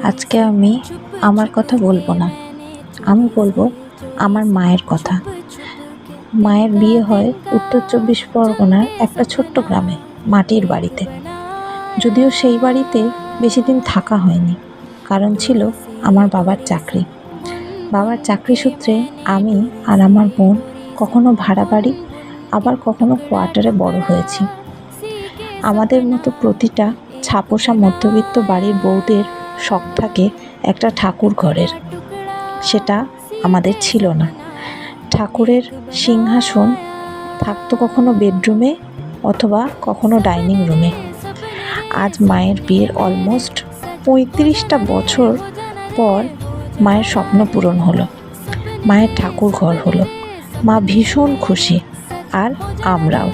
আজকে আমি আমার কথা বলবো না, আমি বলবো আমার মায়ের কথা। মায়ের বিয়ে হয় উত্তর 24 পরগনার একটা ছোট্ট গ্রামে, মাটির বাড়িতে। যদিও সেই বাড়িতে বেশি দিন থাকা হয়নি, কারণ ছিল আমার বাবার চাকরি। বাবার চাকরি সূত্রে আমি আর আমার বোন কখনো ভাড়া বাড়ি, আবার কখনো কোয়ার্টারে বড় হয়েছি। আমাদের মতো প্রতিটা ছাপোষা মধ্যবিত্ত বাড়ির বউদের শখ থাকে একটা ঠাকুর ঘরের। সেটা আমাদের ছিল না। ঠাকুরের সিংহাসন থাকতো কখনো বেডরুমে, অথবা কখনো ডাইনিং রুমে। আজ মায়ের বিয়ের অলমোস্ট 35টা বছর পর মায়ের স্বপ্ন পূরণ হলো, মায়ের ঠাকুর ঘর হলো। মা ভীষণ খুশি, আর আমরাও।